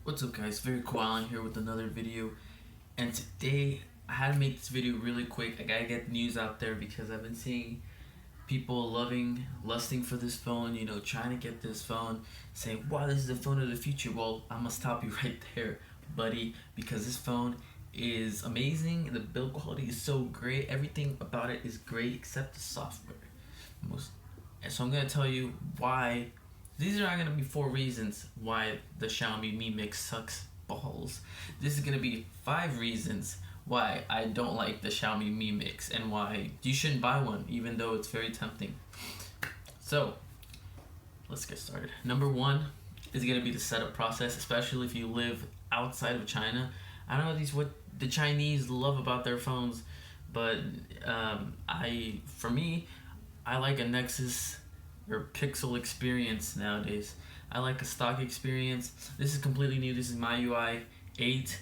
What's up guys, VeryCooLalan here with another video, and today I had to make this video really quick. I gotta get the news out there because I've been seeing people lusting for this phone, trying to get this phone, saying, wow, this is the phone of the future. Well, I'm gonna stop you right there, buddy, because this phone is amazing. The build quality is so great. Everything about it is great except the software. And so I'm gonna tell you why. These are not going to be 4 reasons why the Xiaomi Mi Mix sucks balls. This is going to be 5 reasons why I don't like the Xiaomi Mi Mix and why you shouldn't buy one, even though it's very tempting. So, let's get started. Number 1 is going to be the setup process, especially if you live outside of China. I don't know what the Chinese love about their phones, but for me, I like a Nexus or Pixel experience nowadays. I like a stock experience. This is completely new. This is MIUI 8.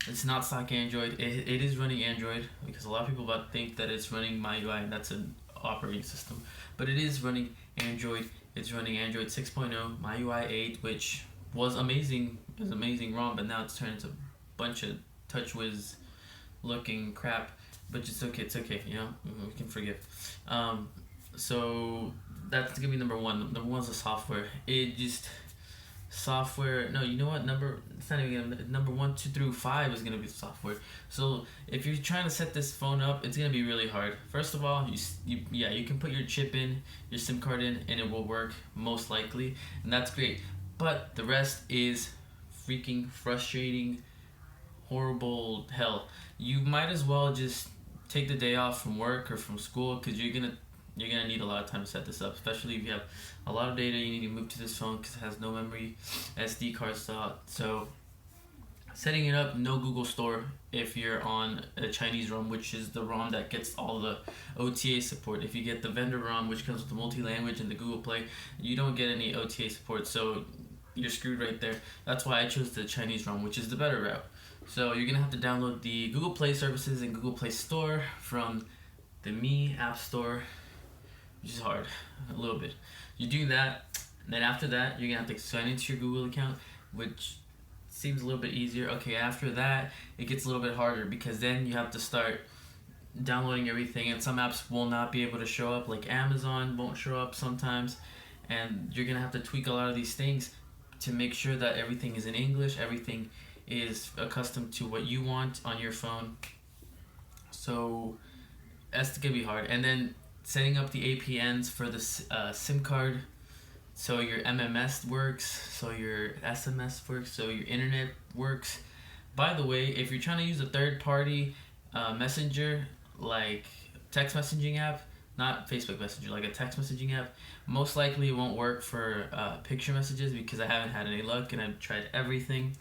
It's not stock Android. It is running Android because a lot of people think that it's running MIUI and that's an operating system. But it is running Android. It's running Android 6.0, MIUI 8, which was amazing. It was amazing ROM, but now it's turned into a bunch of TouchWiz looking crap. But it's okay. It's okay. We can forgive. So that's gonna be number 1. Number 1 is the software. Software. No, you know what? It's not even number 1, 2 through 5 is gonna be the software. So if you're trying to set this phone up, it's gonna be really hard. First of all, you can put your chip in, your SIM card in, and it will work most likely, and that's great. But the rest is freaking frustrating, horrible hell. You might as well just take the day off from work or from school because you're gonna need a lot of time to set this up, especially if you have a lot of data you need to move to this phone because it has no memory SD card slot. So setting it up, no Google Store if you're on a Chinese ROM, which is the ROM that gets all the OTA support. If you get the vendor ROM, which comes with the multi-language and the Google Play, you don't get any OTA support, so you're screwed right there. That's why I chose the Chinese ROM, which is the better route. So you're gonna have to download the Google Play services and Google Play Store from the Mi App Store, which is hard, a little bit. You do that, and then after that, you're gonna have to sign into your Google account, which seems a little bit easier. Okay, after that, it gets a little bit harder because then you have to start downloading everything, and some apps will not be able to show up, like Amazon won't show up sometimes, and you're gonna have to tweak a lot of these things to make sure that everything is in English, everything is accustomed to what you want on your phone. So that's gonna be hard. And then setting up the APNs for the SIM card, so your MMS works, so your SMS works, so your internet works. By the way, if you're trying to use a third-party messenger, like text messaging app, not Facebook Messenger, like a text messaging app, most likely it won't work for picture messages because I haven't had any luck and I've tried everything.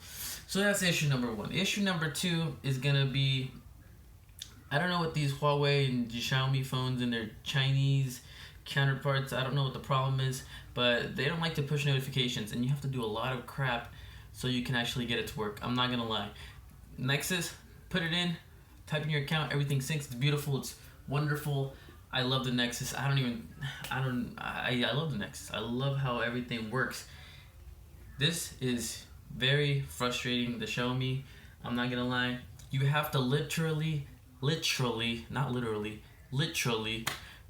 So that's issue number 1. Issue number 2 is gonna be, I don't know what these Huawei and Xiaomi phones and their Chinese counterparts, I don't know what the problem is, but they don't like to push notifications and you have to do a lot of crap so you can actually get it to work. I'm not gonna lie. Nexus, put it in, type in your account, everything syncs, it's beautiful, it's wonderful. I love the Nexus. I love the Nexus. I love how everything works. This is very frustrating, the Xiaomi. I'm not gonna lie. You have to literally, not literally, literally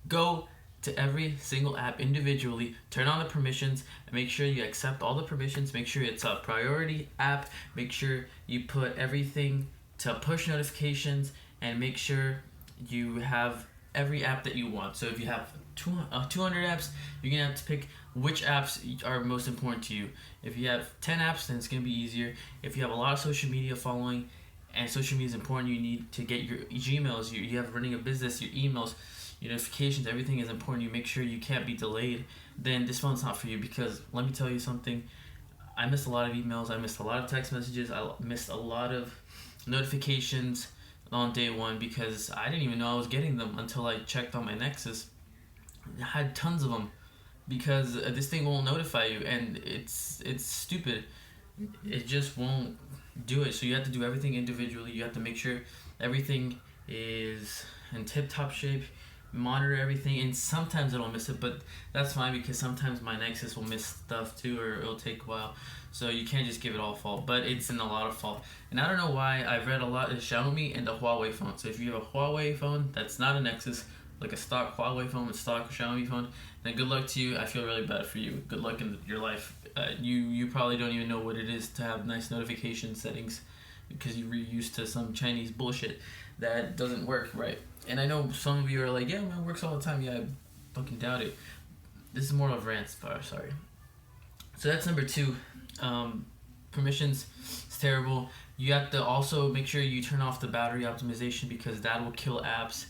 go to every single app individually, turn on the permissions, and make sure you accept all the permissions, make sure it's a priority app, make sure you put everything to push notifications, and make sure you have every app that you want. So if you have 200 apps, you're gonna have to pick which apps are most important to you. If you have 10 apps, then it's gonna be easier. If you have a lot of social media following, and social media is important, you need to get your Gmails, you have running a business, your emails, your notifications, everything is important. You make sure you can't be delayed, then this phone's not for you because let me tell you something, I missed a lot of emails, I missed a lot of text messages, I missed a lot of notifications on day 1 because I didn't even know I was getting them until I checked on my Nexus. I had tons of them because this thing won't notify you and it's stupid. It just won't do it. So you have to do everything individually. You have to make sure everything is in tip-top shape. monitor everything, and sometimes it'll miss it, but that's fine because sometimes my Nexus will miss stuff too, or it'll take a while. So you can't just give it all fault, but it's in a lot of fault. And I don't know why. I've read a lot of Xiaomi and the Huawei phone. So if you have a Huawei phone that's not a Nexus, like a stock Huawei phone, a stock Xiaomi phone, then good luck to you. I feel really bad for you. Good luck in your life. You probably don't even know what it is to have nice notification settings because you're used to some Chinese bullshit that doesn't work right. And I know some of you are like, yeah, man, it works all the time. Yeah, I fucking doubt it. This is more of a rant, sorry. So that's number 2. Permissions, it's terrible. You have to also make sure you turn off the battery optimization because that will kill apps.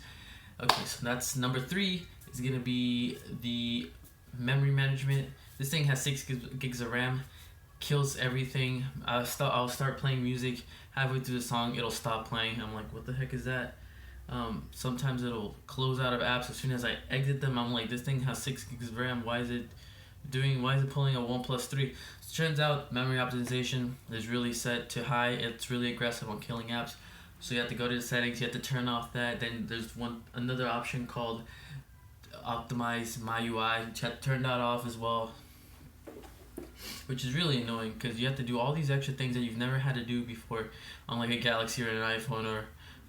Okay, so that's number 3 is gonna be the memory management. This thing has 6 gigs of RAM, kills everything. I'll start playing music, halfway through the song, it'll stop playing. I'm like, what the heck is that? Sometimes it'll close out of apps as soon as I exit them. I'm like, this thing has 6 gigs of RAM. Why is it pulling a 1+3? So turns out memory optimization is really set to high. It's really aggressive on killing apps. So you have to go to the settings. You have to turn off that. Then there's another option called optimize my UI. You have to turn that off as well, which is really annoying because you have to do all these extra things that you've never had to do before on like a Galaxy or an iPhone or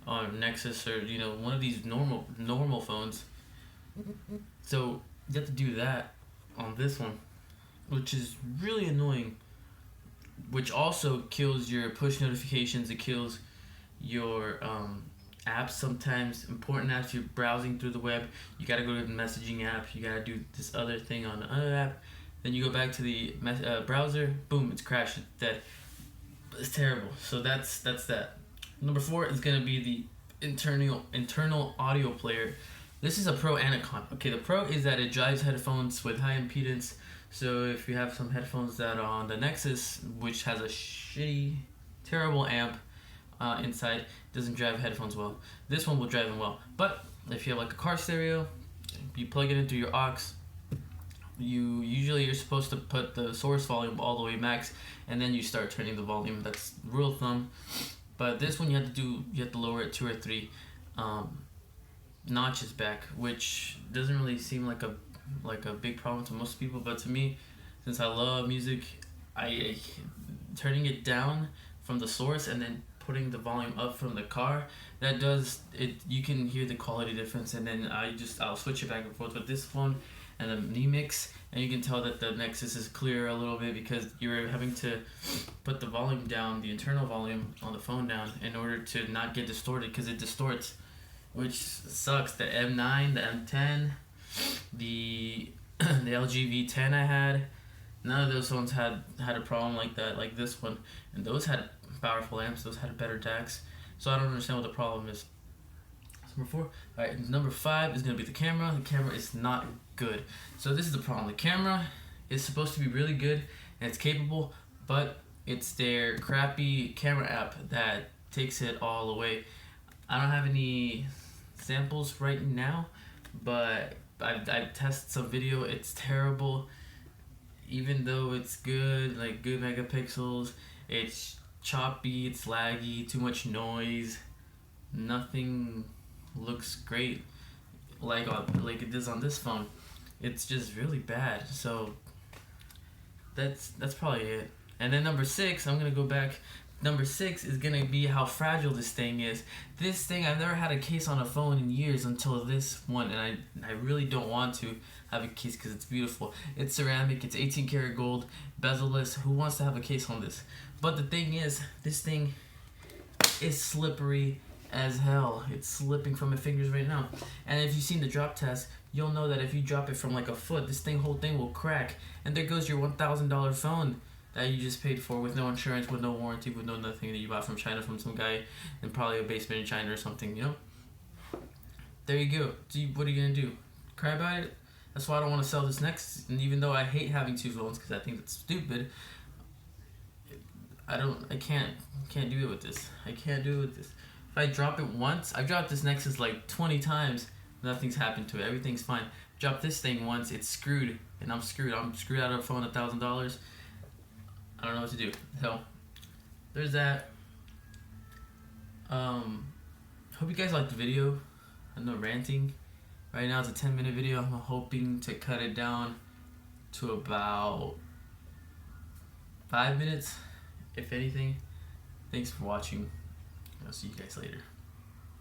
on Nexus or one of these normal phones. So you have to do that on this one, which is really annoying, which also kills your push notifications. It kills your apps. Sometimes important apps, you're browsing through the web, you gotta go to the messaging app, you gotta do this other thing on the other app, then you go back to the browser, boom, it's crashed, it's dead. It's terrible. So that's that. Number 4 is gonna be the internal audio player. This is a pro and a con. Okay, the pro is that it drives headphones with high impedance. So if you have some headphones that are on the Nexus, which has a shitty, terrible amp inside, doesn't drive headphones well. This one will drive them well. But if you have like a car stereo, you plug it into your aux. You're supposed to put the source volume all the way max, and then you start turning the volume. That's rule of thumb. But this one you have to lower it 2 or 3 notches back, which doesn't really seem like a big problem to most people, but to me, since I love music, I turning it down from the source and then putting the volume up from the car, that does it. You can hear the quality difference, and then I'll switch it back and forth with this phone and the Mi Mix, and you can tell that the Nexus is clearer a little bit because you're having to put the volume down, the internal volume on the phone down, in order to not get distorted, because it distorts, which sucks. The M9, the M10, the LG V10 I had, none of those phones had a problem like that, like this one, and those had powerful amps, those had better DACs, so I don't understand what the problem is. That's number 4. Alright, number 5 is going to be the camera. The camera is not good. So this is the problem. The camera is supposed to be really good and it's capable, but it's their crappy camera app that takes it all away. I don't have any samples right now, but I've tested some video. It's terrible. Even though it's good, like good megapixels, it's choppy, it's laggy, too much noise. Nothing looks great like it does on this phone. It's just really bad. So that's probably it. And then number 6, I'm gonna go back. Number 6 is gonna be how fragile this thing is. This thing, I've never had a case on a phone in years until this one, and I really don't want to have a case because it's beautiful. It's ceramic, it's 18 karat gold, bezel-less. Who wants to have a case on this? But the thing is, this thing is slippery as hell. It's slipping from my fingers right now. And if you've seen the drop test, you'll know that if you drop it from like a foot, this whole thing will crack. And there goes your $1,000 phone that you just paid for with no insurance, with no warranty, with no nothing, that you bought from China from some guy in probably a basement in China or something, There you go. What are you gonna do? Cry about it? That's why I don't want to sell this next. And even though I hate having 2 phones because I think it's stupid, I can't do it with this. I can't do it with this. If I drop it once, I've dropped this Nexus like 20 times, nothing's happened to it. Everything's fine. Drop this thing once, it's screwed, and I'm screwed. I'm screwed out of a phone, $1,000. I don't know what to do. So there's that. Hope you guys liked the video. I'm not ranting. Right now it's a 10-minute video. I'm hoping to cut it down to about 5 minutes, if anything. Thanks for watching. I'll see you guys later.